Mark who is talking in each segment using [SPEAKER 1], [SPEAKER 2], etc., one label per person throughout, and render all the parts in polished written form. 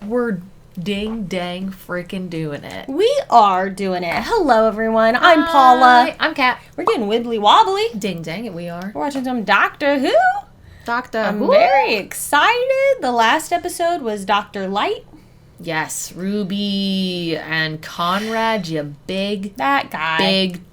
[SPEAKER 1] We're ding dang freaking doing it.
[SPEAKER 2] We are doing it. Hello, everyone. I'm Paula.
[SPEAKER 1] I'm Kat.
[SPEAKER 2] We're getting Wibbly Wobbly.
[SPEAKER 1] Ding dang it, we are.
[SPEAKER 2] We're watching some Doctor Who.
[SPEAKER 1] I'm
[SPEAKER 2] very excited. The last episode was Dr. Light.
[SPEAKER 1] Yes, Ruby and Conrad, you big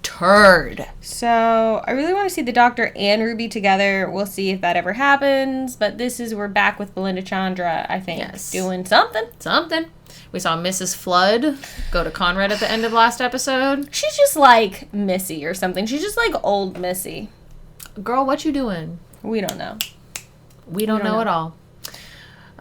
[SPEAKER 1] turd.
[SPEAKER 2] So I really want to see the Doctor and Ruby together. We'll see if that ever happens. But we're back with Belinda Chandra, I think.
[SPEAKER 1] Yes.
[SPEAKER 2] Doing something.
[SPEAKER 1] We saw Mrs. Flood go to Conrad at the end of last episode.
[SPEAKER 2] She's just like Missy or something. She's just like old Missy.
[SPEAKER 1] Girl, what you doing?
[SPEAKER 2] We don't know.
[SPEAKER 1] We don't know at all.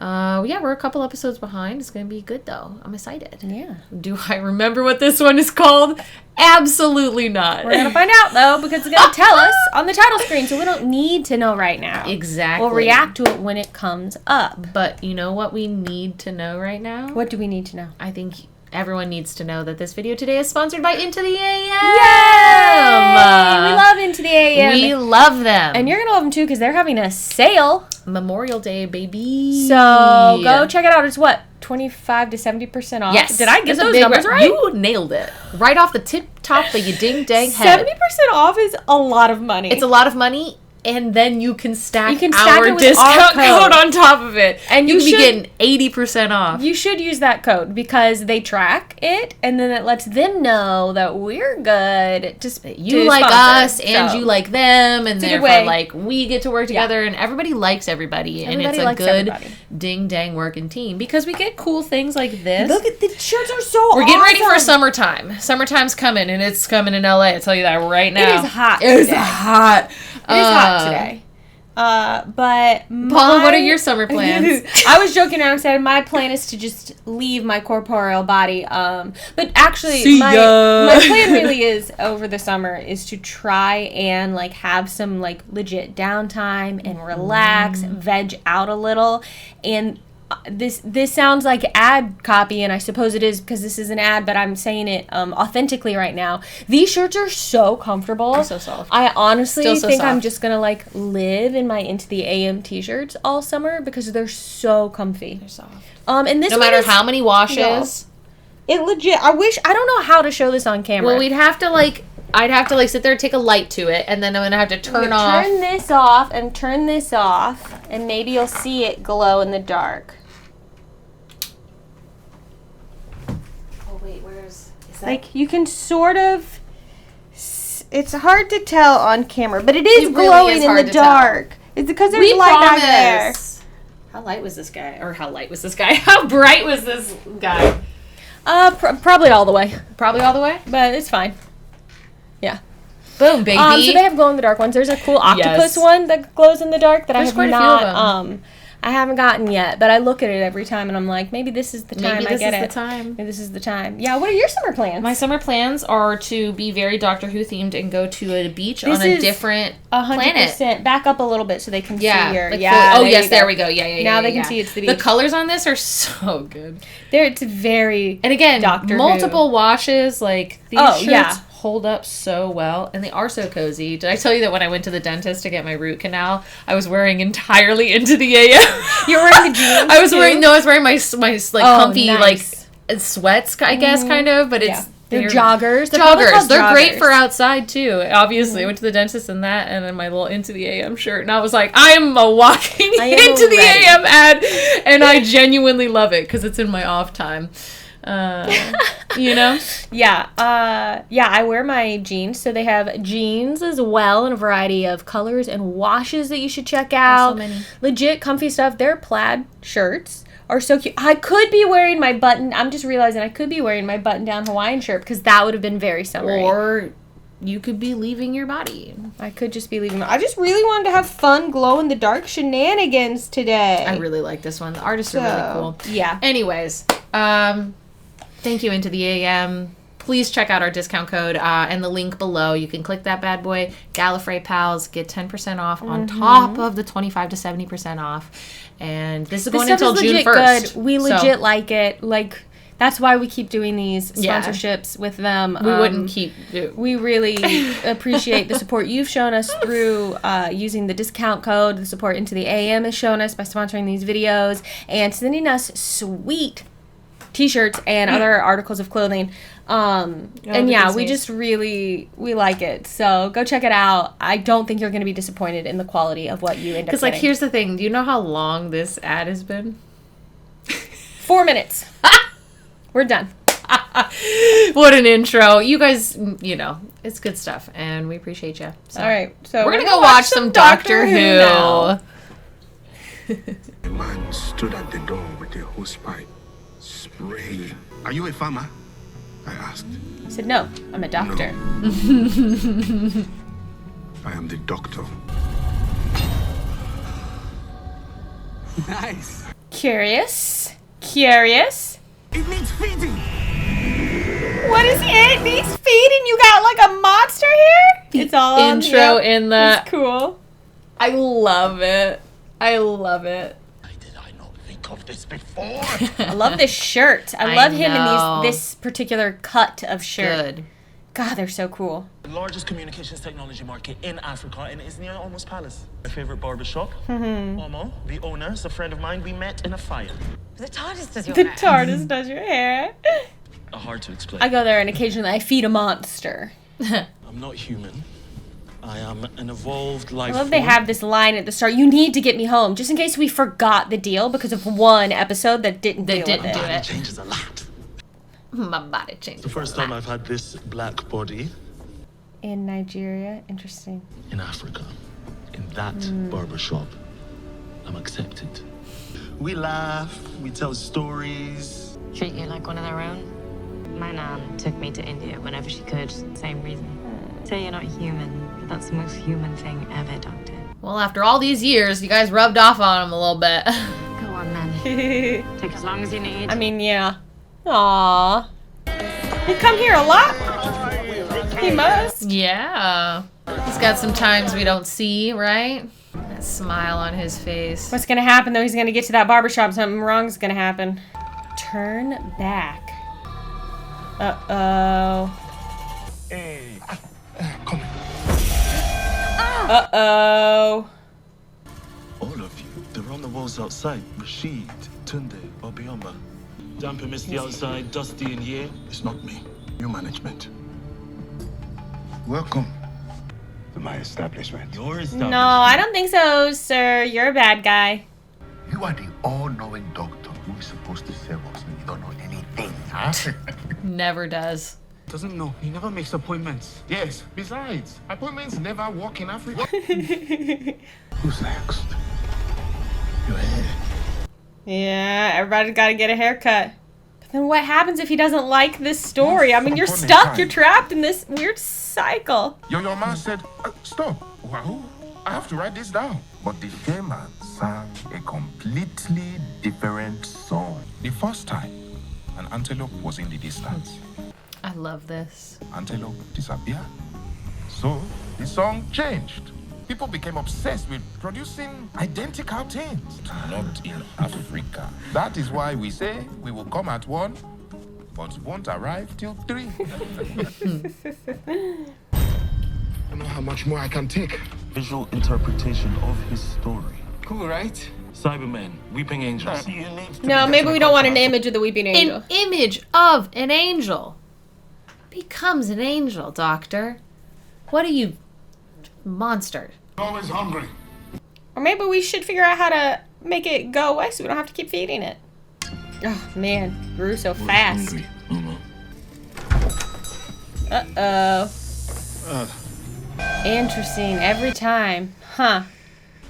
[SPEAKER 1] Yeah, we're a couple episodes behind. It's going to be good, though. I'm excited.
[SPEAKER 2] Yeah.
[SPEAKER 1] Do I remember what this one is called? Absolutely not.
[SPEAKER 2] We're going to find out, though, because it's going to tell us on the title screen, so we don't need to know right now.
[SPEAKER 1] Exactly.
[SPEAKER 2] We'll react to it when it comes up.
[SPEAKER 1] But you know what we need to know right now?
[SPEAKER 2] What do we need to know?
[SPEAKER 1] I think everyone needs to know that this video today is sponsored by Into the AM.
[SPEAKER 2] Yay! We love Into the AM.
[SPEAKER 1] We love them.
[SPEAKER 2] And you're going to love them, too, because they're having a sale.
[SPEAKER 1] Memorial Day, baby.
[SPEAKER 2] So go check it out. It's what? 25 to 70% off?
[SPEAKER 1] Yes.
[SPEAKER 2] Did I get those numbers right?
[SPEAKER 1] You nailed it. Right off the tip top of your ding dang head.
[SPEAKER 2] 70% off is a lot of money.
[SPEAKER 1] It's a lot of money. And then you can stack
[SPEAKER 2] it
[SPEAKER 1] our
[SPEAKER 2] with
[SPEAKER 1] discount
[SPEAKER 2] our
[SPEAKER 1] code on top of it.
[SPEAKER 2] And
[SPEAKER 1] you can be getting 80% off.
[SPEAKER 2] You should use that code because they track it and then it lets them know that we're good.
[SPEAKER 1] You like us and you like them, and therefore like we get to work together and everybody likes everybody, and it's a good ding dang working team because we get cool things like this.
[SPEAKER 2] Look at the shirts are so awesome.
[SPEAKER 1] We're getting ready for summertime. Summertime's coming, and it's coming in LA. I tell you that right now.
[SPEAKER 2] It is hot.
[SPEAKER 1] It is hot.
[SPEAKER 2] It is hot today. But
[SPEAKER 1] Paula, what are your summer plans?
[SPEAKER 2] I was joking around and said my plan is to just leave my corporeal body. But actually, my plan really is over the summer is to try and like have some like legit downtime and relax, veg out a little, and. This sounds like ad copy, and I suppose it is because this is an ad, but I'm saying it authentically right now. These shirts are so comfortable.
[SPEAKER 1] They're so soft.
[SPEAKER 2] I honestly think
[SPEAKER 1] soft.
[SPEAKER 2] I'm just going to like live in my Into the AM t-shirts all summer because they're so comfy.
[SPEAKER 1] They're soft.
[SPEAKER 2] And this
[SPEAKER 1] no matter how many washes.
[SPEAKER 2] It legit, I don't know how to show this on camera.
[SPEAKER 1] Well, I'd have to sit there and take a light to it, and then I'm going to have to turn
[SPEAKER 2] this off and turn this off, and maybe you'll see it glow in the dark. Like, you can sort of... It's hard to tell on camera, but it is glowing in the dark. It's because there's light back there.
[SPEAKER 1] How light was this guy? Or how light was this guy? How bright was this guy?
[SPEAKER 2] Probably all the way.
[SPEAKER 1] Probably all the way?
[SPEAKER 2] But it's fine. Yeah.
[SPEAKER 1] Boom, baby.
[SPEAKER 2] So they have glow-in-the-dark ones. There's a cool octopus one that glows in the dark that I haven't gotten yet, but I look at it every time and I'm like, maybe this is the time I get it. Maybe this is the time. Yeah, what are your summer plans?
[SPEAKER 1] My summer plans are to be very Doctor Who themed and go to a beach on a different 100%.
[SPEAKER 2] Planet. Back up a little bit so they can see your...
[SPEAKER 1] There we go. Yeah.
[SPEAKER 2] Now they can see it's the beach.
[SPEAKER 1] The colors on this are so good.
[SPEAKER 2] It's very
[SPEAKER 1] And again,
[SPEAKER 2] Doctor
[SPEAKER 1] multiple
[SPEAKER 2] Who.
[SPEAKER 1] Washes, like these shirts hold up so well, and they are so cozy. Did I tell you that when I went to the dentist to get my root canal, I was wearing entirely Into the AM?
[SPEAKER 2] You were wearing the jeans?
[SPEAKER 1] I was wearing my comfy like sweats, I guess, kind of, but it's
[SPEAKER 2] they're joggers.
[SPEAKER 1] They're great for outside too. Obviously, I went to the dentist in that, and then my little Into the AM shirt, and I was like, I am a walking Into the AM ad, and I genuinely love it because it's in my off time. You know?
[SPEAKER 2] I wear my jeans, so they have jeans as well in a variety of colors and washes that you should check out.
[SPEAKER 1] So many.
[SPEAKER 2] Legit comfy stuff. Their plaid shirts are so cute. I could be wearing my I'm just realizing I could be wearing my button-down Hawaiian shirt because that would have been very summery.
[SPEAKER 1] Or you could be leaving your body.
[SPEAKER 2] I could just be leaving. I just really wanted to have fun glow-in-the-dark shenanigans today.
[SPEAKER 1] I really like this one. The artists are really cool.
[SPEAKER 2] Yeah.
[SPEAKER 1] Anyways, thank you, Into the AM. Please check out our discount code and the link below. You can click that bad boy. GALLIFREYPALS. Get 10% off on top of the 25 to 70% off. And this is going until June 1st.
[SPEAKER 2] Good. We legit like it. Like, That's why we keep doing these sponsorships with them.
[SPEAKER 1] We wouldn't keep...
[SPEAKER 2] We really appreciate the support you've shown us through using the discount code. The support Into the AM has shown us by sponsoring these videos and sending us sweet t-shirts and other articles of clothing. And yeah, we just really, we like it. So go check it out. I don't think you're going to be disappointed in the quality of what you end up getting.
[SPEAKER 1] Because, here's the thing. Do you know how long this ad has been?
[SPEAKER 2] 4 minutes. We're done.
[SPEAKER 1] What an intro. You guys, it's good stuff, and we appreciate you. So.
[SPEAKER 2] All right, so
[SPEAKER 1] we're going to go watch some Doctor Who.
[SPEAKER 3] A man stood at the door with a hosepipe, spraying. Are you a farmer? I asked.
[SPEAKER 2] He said, no, I'm a doctor.
[SPEAKER 3] No. I am the doctor. Nice.
[SPEAKER 2] Curious.
[SPEAKER 3] It needs feeding.
[SPEAKER 2] What is it? Needs feeding? You got like a monster here? It's all
[SPEAKER 1] intro in the...
[SPEAKER 2] It's cool.
[SPEAKER 1] I love it.
[SPEAKER 3] Why did I not think of this before?
[SPEAKER 2] I love this shirt. I love him in this particular cut of shirt.
[SPEAKER 1] Good.
[SPEAKER 2] God, they're so cool.
[SPEAKER 4] The largest communications technology market in Africa, and it's near Almost Palace. My favorite barber shop. Momo, the owner, is a friend of mine. We met in a fire.
[SPEAKER 5] The TARDIS does your
[SPEAKER 2] The
[SPEAKER 5] hair.
[SPEAKER 2] TARDIS does your hair.
[SPEAKER 4] Hard to explain.
[SPEAKER 2] I go there and occasionally I feed a monster.
[SPEAKER 4] I'm not human. I am an evolved life
[SPEAKER 2] I love they have this line at the start. You need to get me home, just in case we forgot the deal because of one episode that didn't do it.
[SPEAKER 4] It changes a lot.
[SPEAKER 1] My body changed.
[SPEAKER 4] The first time I've had this black body.
[SPEAKER 2] In Nigeria, interesting.
[SPEAKER 4] In Africa, in that barber shop, I'm accepted. We laugh, we tell stories.
[SPEAKER 5] Treat you like one of their own. My nan took me to India whenever she could. Same reason. Say you're not human, but that's the most human thing ever, Doctor.
[SPEAKER 1] Well, after all these years, you guys rubbed off on him a little bit.
[SPEAKER 5] Go on then. Take as long as you need.
[SPEAKER 2] I mean, yeah. Aww. You come here a lot? He must.
[SPEAKER 1] Yeah. He's got some times we don't see, right? That smile on his face.
[SPEAKER 2] What's gonna happen though? He's gonna get to that barbershop. Something wrong's gonna happen. Turn back. Uh-oh.
[SPEAKER 3] Hey, come.
[SPEAKER 2] Uh-oh.
[SPEAKER 4] All of you, they're on the walls outside. Rashid, Tunde, Obioma. Damp and misty outside, dusty in here.
[SPEAKER 3] It's not me. New management. Welcome to my establishment.
[SPEAKER 4] Your establishment.
[SPEAKER 2] No, I don't think so, sir. You're a bad guy.
[SPEAKER 3] You are the all-knowing doctor who is supposed to serve us when you don't know anything, huh?
[SPEAKER 1] Never does.
[SPEAKER 6] Doesn't know. He never makes appointments.
[SPEAKER 3] Yes. Besides, appointments never work in Africa. Who's next? Your hair.
[SPEAKER 2] Yeah, everybody's got to get a haircut. But then what happens if he doesn't like this story? I mean, you're stuck. You're trapped in this weird cycle.
[SPEAKER 3] Your man said, stop. Wow, I have to write this down. But the shaman sang a completely different song. The first time, an antelope was in the distance.
[SPEAKER 1] I love this.
[SPEAKER 3] Antelope disappeared. So the song changed. People became obsessed with producing identical things. Not in Africa. That is why we say we will come at 1, but won't arrive till 3. I don't know how much more I can take.
[SPEAKER 4] Visual interpretation of his story.
[SPEAKER 3] Cool, right?
[SPEAKER 4] Cybermen, weeping angels.
[SPEAKER 2] No, maybe we don't want an image of the weeping angel.
[SPEAKER 1] An image of an angel becomes an angel, Doctor. What are you, monster?
[SPEAKER 3] Always hungry.
[SPEAKER 2] Or maybe we should figure out how to make it go away so we don't have to keep feeding it. Oh, man. Grew so fast. Uh-oh. Interesting. Every time. Huh.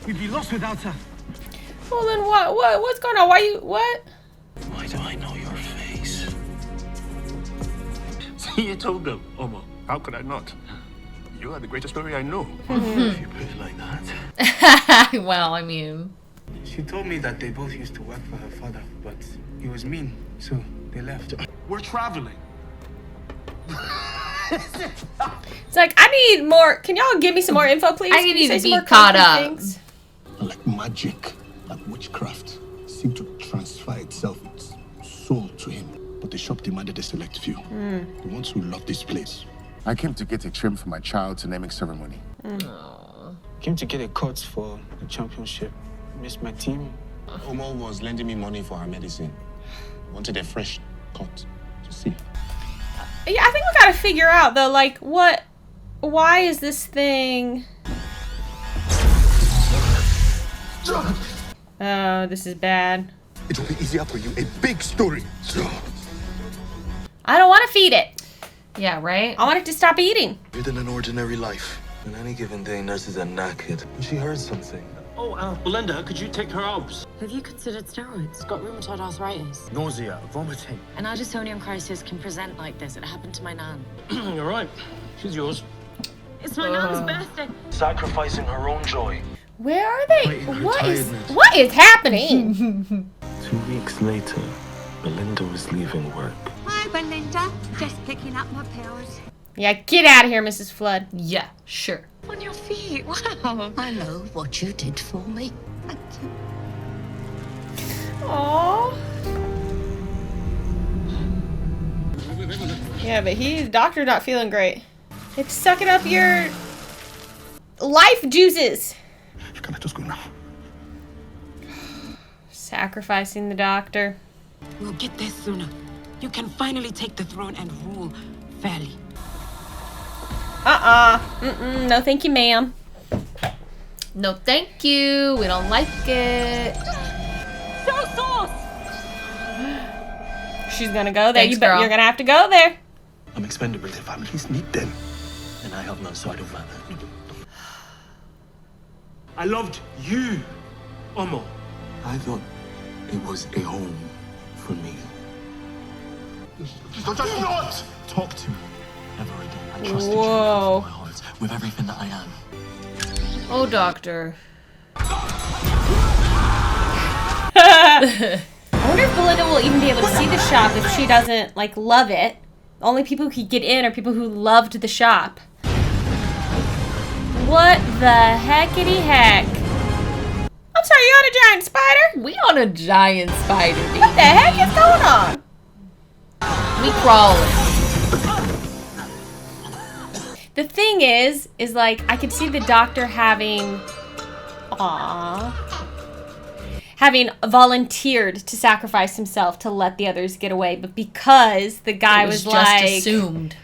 [SPEAKER 6] We'd be lost without her.
[SPEAKER 2] Well, then what's going on? What?
[SPEAKER 4] Why do I know your face? See, you told them, Omo.
[SPEAKER 3] How could I not? You are the greatest story I know.
[SPEAKER 4] If you put it like that.
[SPEAKER 1] Well, I mean...
[SPEAKER 6] She told me that they both used to work for her father, but he was mean, so they left.
[SPEAKER 4] We're traveling.
[SPEAKER 2] It's like, I need more. Can y'all give me some more info, please?
[SPEAKER 1] I need to be caught up.
[SPEAKER 3] Like magic, like witchcraft, seemed to transfer itself, its soul to him. But the
[SPEAKER 7] the select few. The ones who love this place.
[SPEAKER 3] I came to get a trim for my child's naming ceremony.
[SPEAKER 6] Came to get a cut for the championship. Missed my team.
[SPEAKER 8] Omo was lending me money for her medicine. Wanted a fresh cut to see.
[SPEAKER 2] Yeah, I think we gotta figure out though, like, why is this thing? Oh, this is bad.
[SPEAKER 7] It'll be easier for you. A big story.
[SPEAKER 2] I don't want to feed it.
[SPEAKER 1] Yeah, right?
[SPEAKER 2] I want it to stop eating.
[SPEAKER 9] Living an ordinary life. On any given day, nurses are knackered. And she heard something.
[SPEAKER 4] Oh, Belinda, could you take her obs?
[SPEAKER 5] Have you considered steroids? It's got rheumatoid arthritis.
[SPEAKER 4] Nausea, vomiting.
[SPEAKER 5] An Addisonian crisis can present like this. It happened to my nan.
[SPEAKER 4] You're right. She's yours.
[SPEAKER 5] It's my nan's birthday.
[SPEAKER 9] Sacrificing her own joy.
[SPEAKER 2] Where are they? What is happening?
[SPEAKER 9] 2 weeks later, Belinda was leaving work.
[SPEAKER 10] Hi, Belinda. Just picking up my pills.
[SPEAKER 2] Yeah, get out of here, Mrs. Flood.
[SPEAKER 1] Yeah, sure.
[SPEAKER 10] On your feet. Wow. I know what you did for me. Thank you.
[SPEAKER 2] Aww. Yeah, but doctor not feeling great. It's sucking up your life juices.
[SPEAKER 7] Can I just go now?
[SPEAKER 2] Sacrificing the doctor.
[SPEAKER 11] We'll get there sooner. You can finally take the throne and rule fairly.
[SPEAKER 2] No, thank you, ma'am.
[SPEAKER 1] No, thank you. We don't like it.
[SPEAKER 11] So sauce!
[SPEAKER 2] She's gonna go there.
[SPEAKER 1] Thanks,
[SPEAKER 2] You're
[SPEAKER 1] girl.
[SPEAKER 2] gonna have to go there.
[SPEAKER 9] I'm expendable. The families need them. And I have no side of that.
[SPEAKER 4] I loved you, Omo.
[SPEAKER 9] I thought it was a home for me.
[SPEAKER 7] Do not talk to me.
[SPEAKER 9] Never again. I trusted
[SPEAKER 2] Whoa.
[SPEAKER 9] you with my heart, with everything that I am.
[SPEAKER 1] Oh, doctor.
[SPEAKER 2] I wonder if Belinda will even be able to see the shop if she doesn't, like, love it. Only people who could get in are people who loved the shop. What the heckity heck? I'm sorry, you on a giant spider?
[SPEAKER 1] We on a giant spider, dude.
[SPEAKER 2] What the heck is going on?
[SPEAKER 1] We crawling.
[SPEAKER 2] The thing is like, I could see the doctor having volunteered to sacrifice himself to let the others get away, but because the guy was
[SPEAKER 1] just
[SPEAKER 2] like,
[SPEAKER 1] assumed.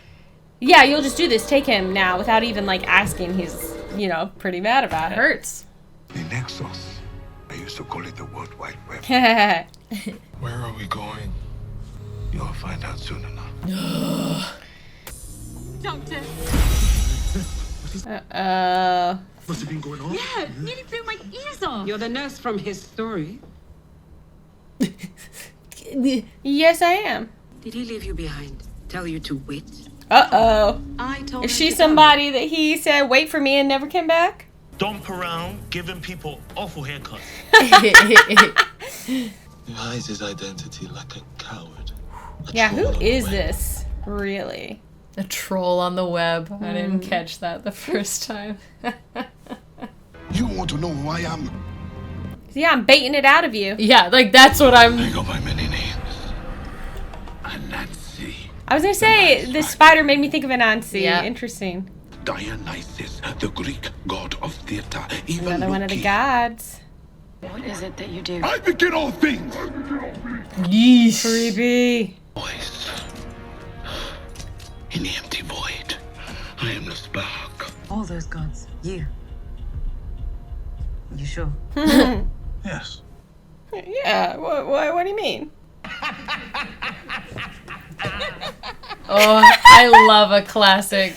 [SPEAKER 2] Yeah, you'll just do this, take him now, without even like asking, he's, you know, pretty mad about it.
[SPEAKER 1] Hurts.
[SPEAKER 7] The Nexus. I used to call it the World Wide Web. Where are we going? You'll find out soon enough.
[SPEAKER 11] Doctor.
[SPEAKER 7] What's been going on?
[SPEAKER 11] Yeah, nearly blew my ears off. You're the nurse from his story.
[SPEAKER 2] Yes, I am.
[SPEAKER 11] Did he leave you behind? Tell you to wait?
[SPEAKER 2] Uh-oh.
[SPEAKER 11] I told
[SPEAKER 2] Is
[SPEAKER 11] him
[SPEAKER 2] she
[SPEAKER 11] to
[SPEAKER 2] somebody that he said, wait for me and never came back?
[SPEAKER 4] Dump around, giving people awful haircuts.
[SPEAKER 9] He hides his identity like a coward.
[SPEAKER 2] Yeah, who is this, really?
[SPEAKER 1] A troll on the web. I didn't catch that the first time.
[SPEAKER 7] You want to know who I am?
[SPEAKER 2] Yeah, I'm baiting it out of you.
[SPEAKER 1] Yeah, like that's what I'm...
[SPEAKER 7] I got my many names. Anansi.
[SPEAKER 2] I was gonna say, the spider made me think of Anansi.
[SPEAKER 1] Yeah.
[SPEAKER 2] Interesting.
[SPEAKER 7] Dionysus, the Greek god of theater. Even
[SPEAKER 2] Another one of the
[SPEAKER 7] Loki.
[SPEAKER 2] gods.
[SPEAKER 5] What is it that you do?
[SPEAKER 7] I begin all things.
[SPEAKER 1] Yeesh.
[SPEAKER 2] Creepy.
[SPEAKER 7] Voice. In the empty void, I am the spark.
[SPEAKER 5] All those gods. You. You sure?
[SPEAKER 7] Yes.
[SPEAKER 2] Yeah, what do you mean?
[SPEAKER 1] Oh, I love a classic.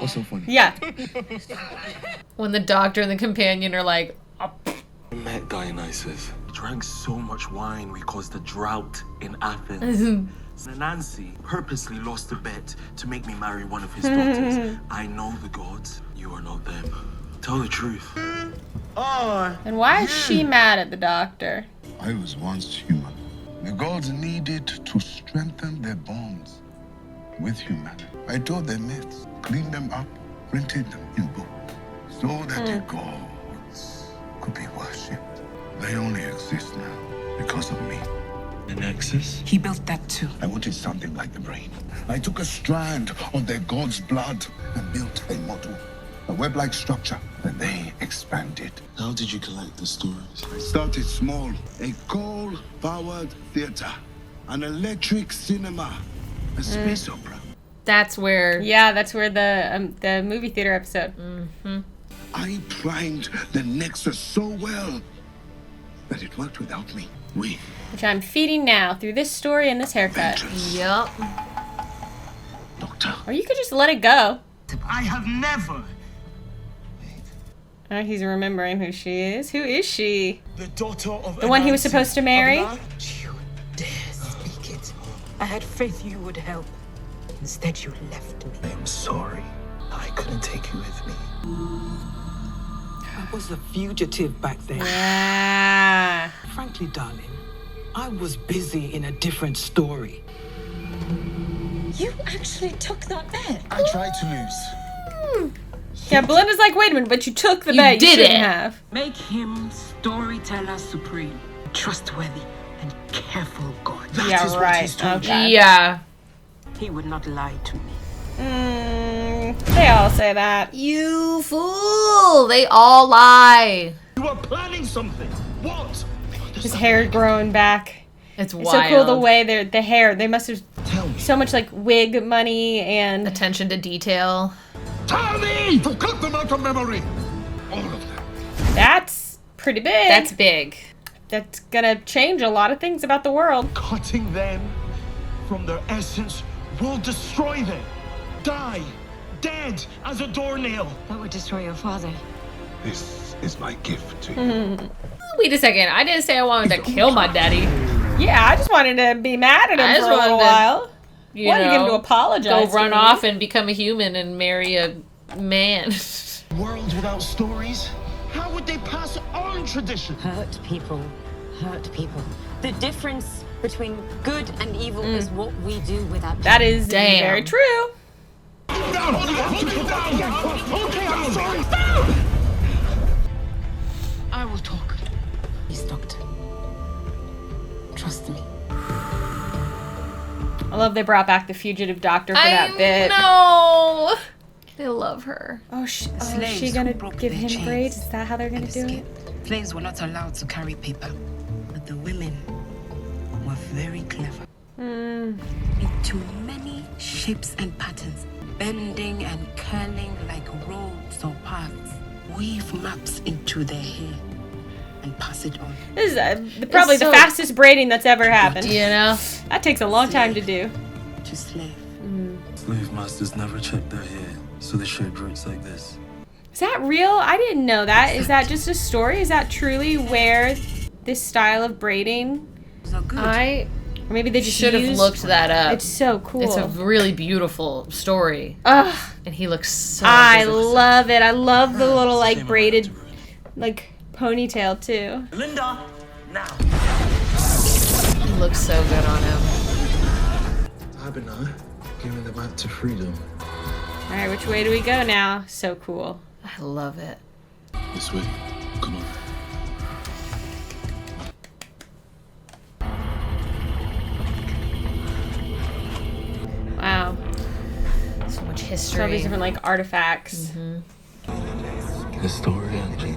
[SPEAKER 7] What's so funny?
[SPEAKER 2] Yeah.
[SPEAKER 1] When the doctor and the companion are like,
[SPEAKER 9] I met Dionysus. He drank so much wine we caused a drought in Athens. Nancy purposely lost a bet to make me marry one of his daughters. I know the gods. You are not them. Tell the truth.
[SPEAKER 2] And why is she mad at the doctor?
[SPEAKER 7] I was once human. The gods needed to strengthen their bonds with humanity. I told them myths, cleaned them up, printed them in books, so that the gods could be worshipped. They only exist now because of me.
[SPEAKER 9] The Nexus?
[SPEAKER 11] He built that too.
[SPEAKER 7] I wanted something like the brain. I took a strand of their god's blood and built a model, a web-like structure, and they expanded.
[SPEAKER 8] How did you collect the stories?
[SPEAKER 7] I started small, a coal-powered theater, an electric cinema, a space opera.
[SPEAKER 1] That's where...
[SPEAKER 2] Yeah, that's where the movie theater episode.
[SPEAKER 1] Mm-hmm.
[SPEAKER 7] I primed the Nexus so well that it worked without me.
[SPEAKER 2] Which I'm feeding now through this story and this haircut.
[SPEAKER 1] Yup.
[SPEAKER 7] Doctor.
[SPEAKER 2] Or you could just let it go.
[SPEAKER 9] I have never.
[SPEAKER 2] Oh, he's remembering who she is. Who is she?
[SPEAKER 9] The daughter of
[SPEAKER 2] the one he was supposed to marry?
[SPEAKER 11] You dare speak it. I had faith you would help. Instead, you left me.
[SPEAKER 9] I'm sorry. I couldn't take you with me.
[SPEAKER 11] I was a fugitive back then.
[SPEAKER 2] Yeah.
[SPEAKER 11] Frankly, darling, I was busy in a different story.
[SPEAKER 10] You actually took that bet.
[SPEAKER 9] I tried to lose.
[SPEAKER 2] Yeah, Belinda's like, wait a minute, but you took the bet. You shouldn't have.
[SPEAKER 11] Make him storyteller supreme, trustworthy, and careful God.
[SPEAKER 2] That is right. What he's okay.
[SPEAKER 1] Yeah.
[SPEAKER 11] He would not lie to me.
[SPEAKER 2] They all say that.
[SPEAKER 1] You fool! They all lie.
[SPEAKER 9] You are planning something. What?
[SPEAKER 2] His hair growing back.
[SPEAKER 1] It's wild.
[SPEAKER 2] So cool the way the hair. They must have so much like wig money and
[SPEAKER 1] attention to detail.
[SPEAKER 7] Tell me to cut them out of memory. All of them.
[SPEAKER 2] That's pretty big.
[SPEAKER 1] That's big.
[SPEAKER 2] That's gonna change a lot of things about the world.
[SPEAKER 9] Cutting them from their essence will destroy them. Die. Dead as a doornail.
[SPEAKER 5] That would destroy your father.
[SPEAKER 7] This is my gift to you.
[SPEAKER 1] Wait a second. I didn't say I wanted to kill my daddy.
[SPEAKER 2] Yeah, I just wanted to be mad at him for a little while.
[SPEAKER 1] You
[SPEAKER 2] wanted to get him to apologize.
[SPEAKER 1] Go run off and become a human and marry a man.
[SPEAKER 9] World without stories? How would they pass on tradition?
[SPEAKER 5] Hurt people. Hurt people. The difference between good and evil is what we do with our people.
[SPEAKER 2] That is very true.
[SPEAKER 9] Down! Okay, I'm sorry.
[SPEAKER 11] I will talk. Please, Doctor. Trust me.
[SPEAKER 2] I love they brought back the fugitive doctor for that bit.
[SPEAKER 1] No, they love her.
[SPEAKER 2] Oh, is she gonna give him braids? Is that how they're gonna do it?
[SPEAKER 11] Slaves were not allowed to carry paper, but the women were very clever. Into many shapes and patterns, bending and curling like ropes or paths. Weave maps into their hair and pass it on.
[SPEAKER 2] This is probably the fastest braiding that's ever happened.
[SPEAKER 1] You know?
[SPEAKER 2] That takes a long time to do.
[SPEAKER 11] To slave.
[SPEAKER 9] Slave masters never check their hair, so they shape braids like this.
[SPEAKER 2] Is that real? I didn't know that. Is that just a story? Is that truly where this style of braiding? Or maybe they just
[SPEAKER 1] should have looked that up.
[SPEAKER 2] It's so cool.
[SPEAKER 1] It's a really beautiful story.
[SPEAKER 2] Ugh.
[SPEAKER 1] And he looks so
[SPEAKER 2] I love it. I love the little like braided like ponytail too.
[SPEAKER 9] Linda, now.
[SPEAKER 1] He looks so good on him.
[SPEAKER 9] Abinah, giving them back to freedom.
[SPEAKER 2] All right, which way do we go now? So cool.
[SPEAKER 1] I love it.
[SPEAKER 8] This way. Come on.
[SPEAKER 2] Wow.
[SPEAKER 1] So much history.
[SPEAKER 2] So all these different like artifacts.
[SPEAKER 8] The story engine.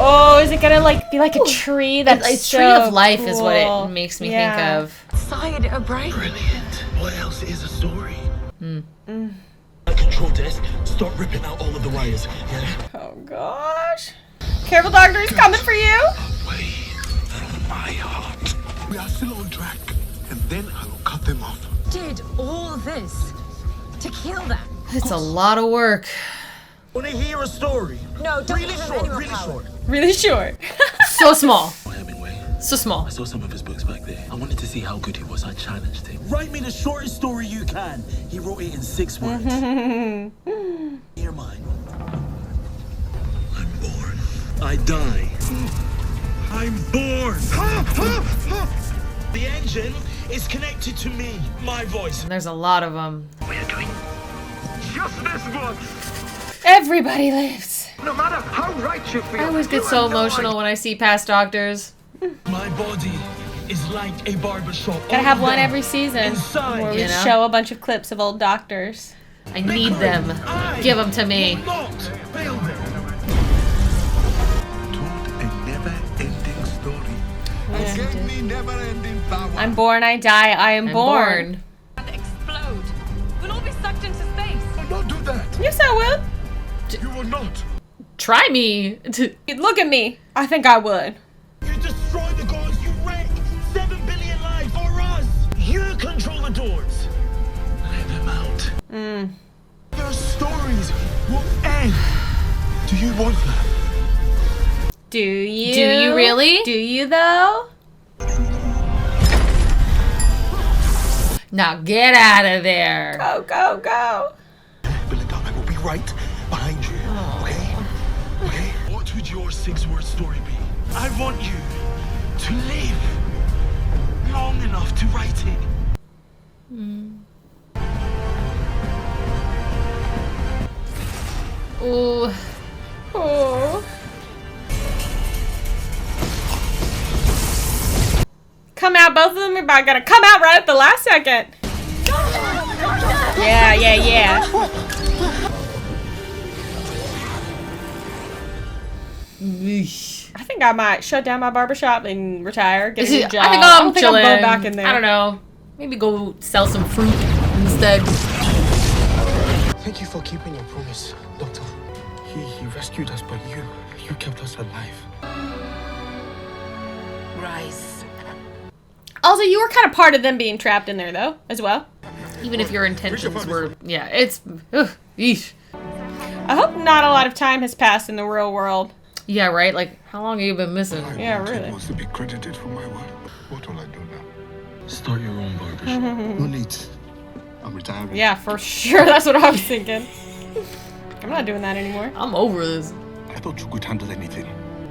[SPEAKER 2] Oh, is it gonna like be like a tree? That's
[SPEAKER 1] a
[SPEAKER 2] so
[SPEAKER 1] tree of life
[SPEAKER 2] cool.
[SPEAKER 1] is what it makes me think of.
[SPEAKER 11] Side a brain.
[SPEAKER 9] Brilliant. What else is a story? Control desk. Start ripping out all of the wires. Yeah.
[SPEAKER 2] Oh gosh. Careful, doctor, he's coming for you.
[SPEAKER 7] Away from my heart. We are still on track, and then I will cut them off.
[SPEAKER 5] Did all this to kill them?
[SPEAKER 1] It's a lot of work.
[SPEAKER 9] Want to hear a story?
[SPEAKER 5] No, don't
[SPEAKER 9] Really
[SPEAKER 5] give him
[SPEAKER 9] short,
[SPEAKER 5] any more
[SPEAKER 9] really
[SPEAKER 5] power.
[SPEAKER 9] short.
[SPEAKER 2] Really short.
[SPEAKER 1] So small.
[SPEAKER 8] Hemingway.
[SPEAKER 1] So small.
[SPEAKER 8] I saw some of his books back there. I wanted to see how good he was. I challenged him.
[SPEAKER 9] Write me the shortest story you can. He wrote it in 6 words. Hear mine. I'm born. I die. I'm born. The engine is connected to me. My voice.
[SPEAKER 1] And there's a lot of them.
[SPEAKER 9] We're doing just this once.
[SPEAKER 2] Everybody lives.
[SPEAKER 9] No matter how right you feel.
[SPEAKER 1] I always get so emotional when I see past doctors.
[SPEAKER 9] My body is like a barbershop.
[SPEAKER 2] Gotta have one every season
[SPEAKER 9] Inside,
[SPEAKER 2] where we
[SPEAKER 1] you know?
[SPEAKER 2] show a bunch of clips of old doctors.
[SPEAKER 1] I need them. Give them to me.
[SPEAKER 9] Not fail them.
[SPEAKER 7] Told a never-ending story.
[SPEAKER 2] Yeah.
[SPEAKER 7] Gave me never-ending power.
[SPEAKER 2] I'm born, I die, I am born.
[SPEAKER 5] Explode. We'll all be sucked into space.
[SPEAKER 7] Don't do that.
[SPEAKER 2] Yes, I will.
[SPEAKER 7] You will not.
[SPEAKER 1] Try me.
[SPEAKER 2] Look at me. I think I would.
[SPEAKER 9] You destroy the gods, you wreck 7 billion lives for us. You control the doors. Let them out. Their stories will end.
[SPEAKER 7] Do you want that?
[SPEAKER 2] Do you?
[SPEAKER 1] Do you really?
[SPEAKER 2] Do you though?
[SPEAKER 1] Now get out of there.
[SPEAKER 2] Go, go, go.
[SPEAKER 9] Belinda, I will be right behind you. Okay? Okay? What would your 6-word story be? I want you to live long enough to write it.
[SPEAKER 1] Ooh.
[SPEAKER 2] Oh. Come out, both of them are about gonna come out right at the last second. Yeah, yeah, yeah. I think I might shut down my barbershop and retire, get a new job.
[SPEAKER 1] I think
[SPEAKER 2] I
[SPEAKER 1] I'm
[SPEAKER 2] don't think
[SPEAKER 1] chilling.
[SPEAKER 2] I'm going back in there.
[SPEAKER 1] I don't know. Maybe go sell some fruit instead.
[SPEAKER 6] Thank you for keeping your promise, Doctor. He rescued us, but you kept us alive.
[SPEAKER 11] Rise.
[SPEAKER 2] Also, you were kind of part of them being trapped in there, though, as well.
[SPEAKER 1] Even if your intentions were, yeah, it's, yeesh.
[SPEAKER 2] I hope not a lot of time has passed in the real world.
[SPEAKER 1] Yeah, right? Like, how long have you been missing?
[SPEAKER 2] Yeah, really.
[SPEAKER 7] wants to be credited for my work. What will I do now?
[SPEAKER 9] Start your own barbershop.
[SPEAKER 7] No need. I'm retiring.
[SPEAKER 2] Yeah, for sure. That's what I was thinking. I'm not doing that anymore.
[SPEAKER 1] I'm over this.
[SPEAKER 7] I thought you could handle anything.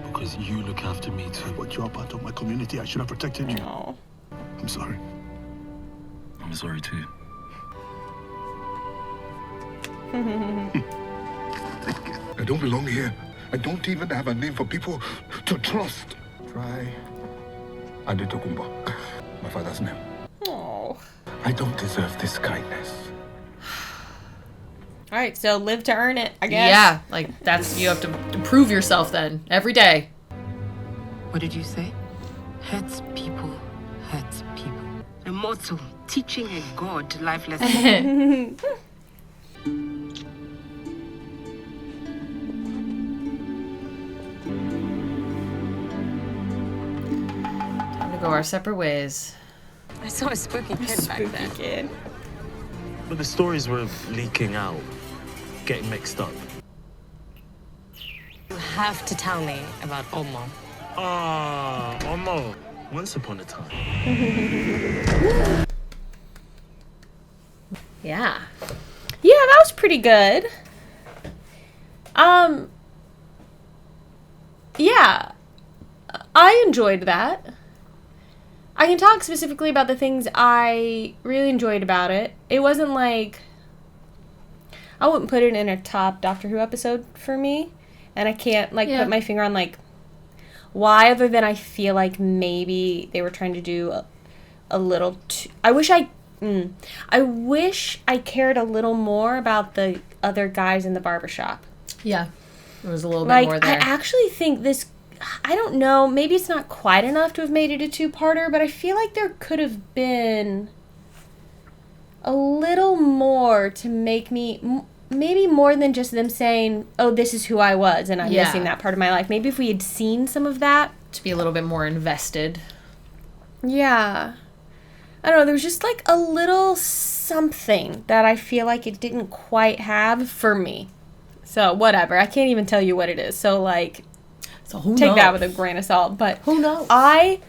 [SPEAKER 9] Because you look after me too.
[SPEAKER 7] But you're part of my community. I should have protected you.
[SPEAKER 2] Oh.
[SPEAKER 7] I'm sorry.
[SPEAKER 9] I'm sorry too.
[SPEAKER 7] I don't belong here. I don't even have a name for people to trust. Try Adetokumba, my father's name.
[SPEAKER 2] Oh.
[SPEAKER 7] I don't deserve this kindness.
[SPEAKER 2] All right, so live to earn it, I guess.
[SPEAKER 1] Yeah, like, that's, you have to prove yourself then, every day.
[SPEAKER 11] What did you say? Hurts people, hurts people. A motto teaching a god life lesson.
[SPEAKER 1] Time to go our separate ways.
[SPEAKER 11] I saw a spooky kid back there.
[SPEAKER 2] Kid.
[SPEAKER 4] But the stories were leaking out, getting mixed up.
[SPEAKER 5] You have to tell me about Omo.
[SPEAKER 4] Ah, Omo. Once upon a time.
[SPEAKER 1] Yeah.
[SPEAKER 2] Yeah, that was pretty good. Yeah, I enjoyed that. I can talk specifically about the things I really enjoyed about it. It wasn't like, I wouldn't put it in a top Doctor Who episode for me, and I can't like put my finger on like why, other than I feel like maybe they were trying to do a little too. I wish I cared a little more about the other guys in the barbershop.
[SPEAKER 1] Yeah. There was a little bit more there.
[SPEAKER 2] I actually think this, I don't know, maybe it's not quite enough to have made it a two-parter, but I feel like there could have been a little more to make me, maybe more than just them saying, oh, this is who I was, and I'm missing that part of my life. Maybe if we had seen some of that.
[SPEAKER 1] To be a little bit more invested.
[SPEAKER 2] Yeah. I don't know, there was just like a little something that I feel like it didn't quite have for me. So, whatever. I can't even tell you what it is. So, like, take that with a grain of salt. But
[SPEAKER 1] who knows?
[SPEAKER 2] I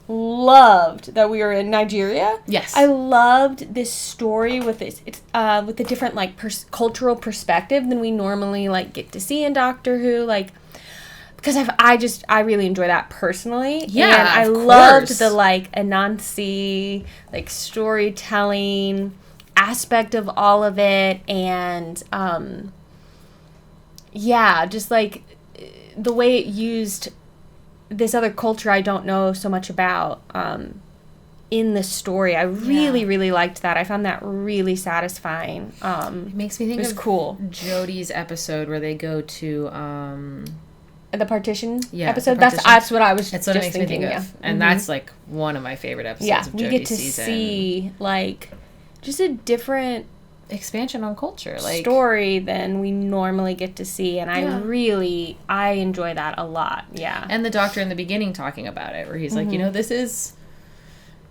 [SPEAKER 2] loved that we were in Nigeria.
[SPEAKER 1] Yes.
[SPEAKER 2] I loved this story with this, with a different, like, cultural perspective than we normally, like, get to see in Doctor Who. Like, because I really enjoy that personally.
[SPEAKER 1] Yeah,
[SPEAKER 2] and I loved the, like, Anansi, like, storytelling aspect of all of it. And, just like the way it used this other culture I don't know so much about in the story. I really liked that. I found that really satisfying.
[SPEAKER 1] It makes me think of
[SPEAKER 2] cool.
[SPEAKER 1] Jodie's episode where they go to
[SPEAKER 2] the partition
[SPEAKER 1] episode.
[SPEAKER 2] The partition. That's what I was
[SPEAKER 1] that's what
[SPEAKER 2] just
[SPEAKER 1] it makes
[SPEAKER 2] thinking.
[SPEAKER 1] Me think of. And that's like one of my favorite episodes of Jodie's season. We get to
[SPEAKER 2] see like just a different
[SPEAKER 1] expansion on culture, like
[SPEAKER 2] story than we normally get to see, and I enjoy that a lot.
[SPEAKER 1] And the doctor in the beginning talking about it, where he's like, you know, this is,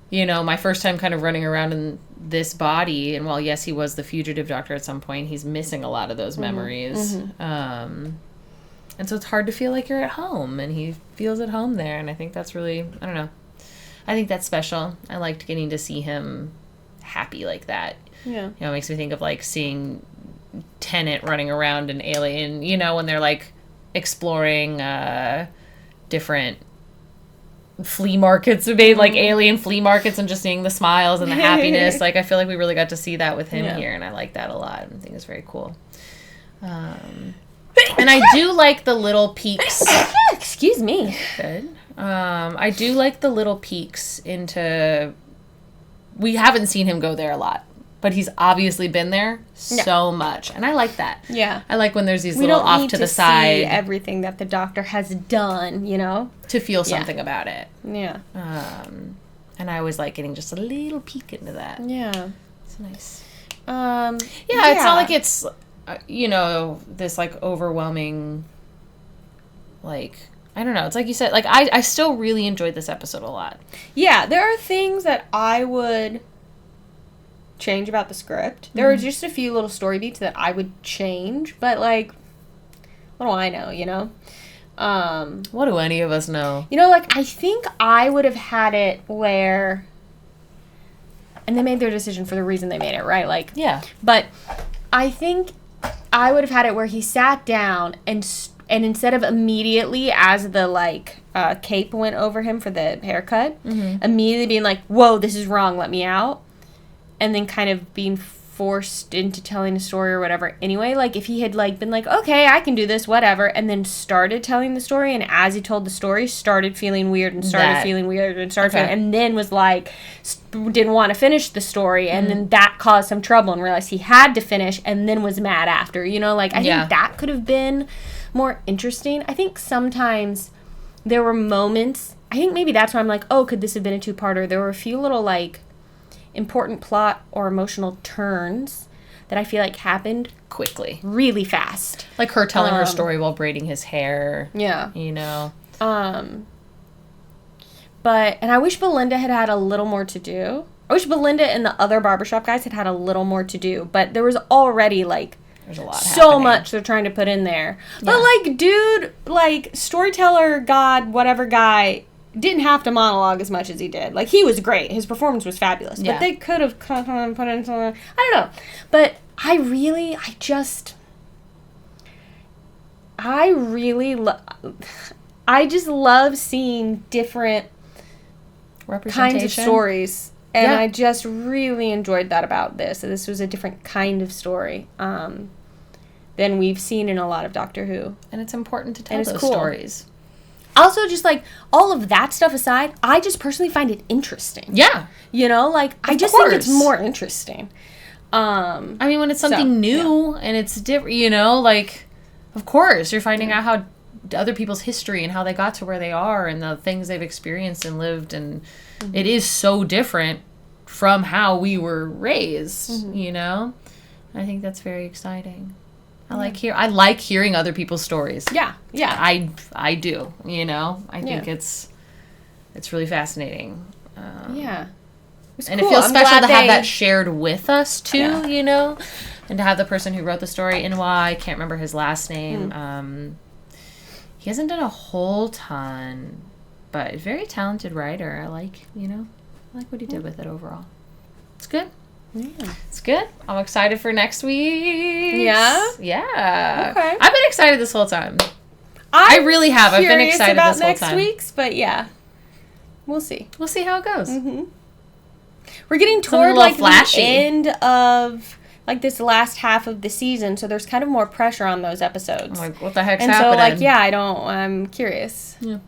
[SPEAKER 1] you know, my first time kind of running around in this body, and while yes, he was the fugitive doctor at some point, he's missing a lot of those memories, and so it's hard to feel like you're at home, and he feels at home there, and I think that's really, I don't know, I think that's special. I liked getting to see him happy like that.
[SPEAKER 2] Yeah.
[SPEAKER 1] You know, it makes me think of like seeing Tenet running around in Alien, you know, when they're like exploring different flea markets, like alien flea markets, and just seeing the smiles and the happiness. Like, I feel like we really got to see that with him here, and I like that a lot. I think it's very cool. And I do like the little peeks.
[SPEAKER 2] Excuse me.
[SPEAKER 1] Good. I do like the little peeks into... We haven't seen him go there a lot, but he's obviously been there so much, and I like that.
[SPEAKER 2] Yeah,
[SPEAKER 1] I like when there's these little off to the side.
[SPEAKER 2] See everything that the doctor has done, you know,
[SPEAKER 1] to feel something about it.
[SPEAKER 2] Yeah.
[SPEAKER 1] And I always like getting just a little peek into that.
[SPEAKER 2] Yeah,
[SPEAKER 1] it's nice.
[SPEAKER 2] It's
[SPEAKER 1] not like it's you know, this like overwhelming, like, I don't know. It's like you said, like, I still really enjoyed this episode a lot.
[SPEAKER 2] Yeah, there are things that I would change about the script. There are just a few little story beats that I would change, but, like, what do I know, you know?
[SPEAKER 1] What do any of us know?
[SPEAKER 2] You know, like, I think I would have had it where... And they made their decision for the reason they made it, right? Like,
[SPEAKER 1] yeah.
[SPEAKER 2] But I think I would have had it where he sat down and instead of immediately, as the, like, cape went over him for the haircut, immediately being like, whoa, this is wrong, let me out. And then kind of being forced into telling a story or whatever. Anyway, like, if he had, like, been like, okay, I can do this, whatever, and then started telling the story, and as he told the story, started feeling weird and started feeling weird and started feeling, and then was like, didn't want to finish the story, and then that caused some trouble and realized he had to finish, and then was mad after, you know? Like, I think that could have been more interesting. I think sometimes there were moments, I think maybe that's why I'm like, oh, could this have been a two-parter? There were a few little, like, important plot or emotional turns that I feel like happened
[SPEAKER 1] quickly,
[SPEAKER 2] really fast.
[SPEAKER 1] Like her telling her story while braiding his hair.
[SPEAKER 2] Yeah.
[SPEAKER 1] You know.
[SPEAKER 2] But, and I wish Belinda had had a little more to do. I wish Belinda and the other barbershop guys had had a little more to do. But there was already, like,
[SPEAKER 1] there's a lot
[SPEAKER 2] so much they're trying to put in there. Yeah. But, like, dude, like, storyteller, god, whatever guy, didn't have to monologue as much as he did. Like, he was great. His performance was fabulous. But they could have put in something. I don't know. But I just love seeing different kinds of stories. And I just really enjoyed that about this. This was a different kind of story than we've seen in a lot of Doctor Who.
[SPEAKER 1] And it's important to tell those stories.
[SPEAKER 2] Also, just, like, all of that stuff aside, I just personally find it interesting.
[SPEAKER 1] Yeah.
[SPEAKER 2] You know, like, I just think it's more interesting.
[SPEAKER 1] I mean, when it's something new and it's different, you know, like, of course, you're finding out how other people's history and how they got to where they are and the things they've experienced and lived, and it is so different from how we were raised, you know? I think that's very exciting. I like hearing other people's stories.
[SPEAKER 2] Yeah.
[SPEAKER 1] I do, you know? I think it's really fascinating.
[SPEAKER 2] Yeah.
[SPEAKER 1] And cool. It feels special to have that shared with us, too, you know? And to have the person who wrote the story, I can't remember his last name. He hasn't done a whole ton, but a very talented writer. I like what he did with it overall. It's good.
[SPEAKER 2] Yeah.
[SPEAKER 1] It's good. I'm excited for next week.
[SPEAKER 2] Yeah?
[SPEAKER 1] Yeah.
[SPEAKER 2] Okay.
[SPEAKER 1] I've been excited this whole time. I really have. I've been excited this whole time.
[SPEAKER 2] Next week's, but yeah. We'll see.
[SPEAKER 1] We'll see how it goes.
[SPEAKER 2] We're getting toward, like, the end of like this last half of the season, so there's kind of more pressure on those episodes.
[SPEAKER 1] Like, what the heck's
[SPEAKER 2] and
[SPEAKER 1] happening?
[SPEAKER 2] So, like, yeah, I'm curious. Yeah.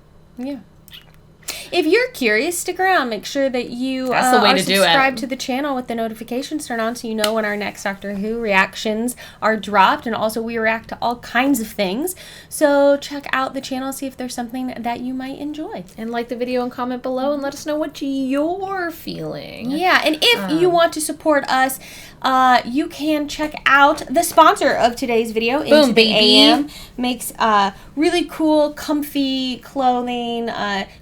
[SPEAKER 2] If you're curious, stick around. Make sure that you are subscribed to the channel with the notifications turned on so you know when our next Doctor Who reactions are dropped. And also, we react to all kinds of things. So check out the channel, see if there's something that you might enjoy.
[SPEAKER 1] And like the video and comment below and let us know what you're feeling.
[SPEAKER 2] Yeah, and if you want to support us, you can check out the sponsor of today's video, Into the AM. Makes really cool, comfy clothing,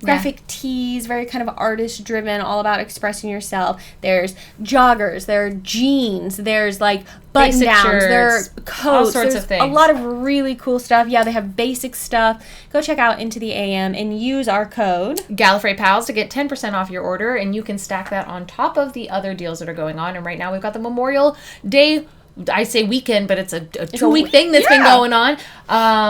[SPEAKER 2] graphic tees, very kind of artist-driven, all about expressing yourself. There's joggers, there are jeans, there's like button-downs, there are coats,
[SPEAKER 1] all sorts of things.
[SPEAKER 2] A lot of really cool stuff. Yeah, they have basic stuff. Go check out Into the AM and use our code
[SPEAKER 1] GALLIFREYPALS to get 10% off your order, and you can stack that on top of the other deals that are going on. And right now we've got the Memorial Day, I say weekend, but it's a 2-week thing that's been going on.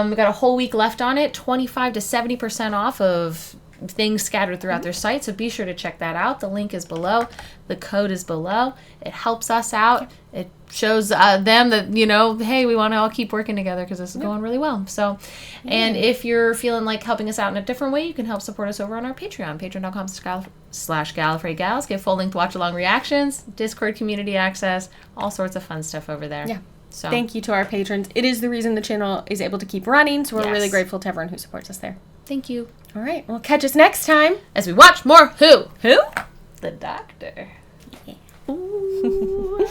[SPEAKER 1] We've got a whole week left on it, 25 to 70% off of things scattered throughout their site, so be sure to check that out. The link is below, the code is below. It helps us out. It shows them that, you know, hey, we want to all keep working together because this is going really well. So, and if you're feeling like helping us out in a different way, you can help support us over on our Patreon, patreon.com/GallifreyGals. Get full-length watch-along reactions, Discord community access, all sorts of fun stuff over there.
[SPEAKER 2] Yeah. So thank you to our patrons. It is the reason the channel is able to keep running, so we're really grateful to everyone who supports us there.
[SPEAKER 1] Thank you.
[SPEAKER 2] All right, well, catch us next time
[SPEAKER 1] as we watch more Who? The Doctor.
[SPEAKER 2] Yeah. Ooh.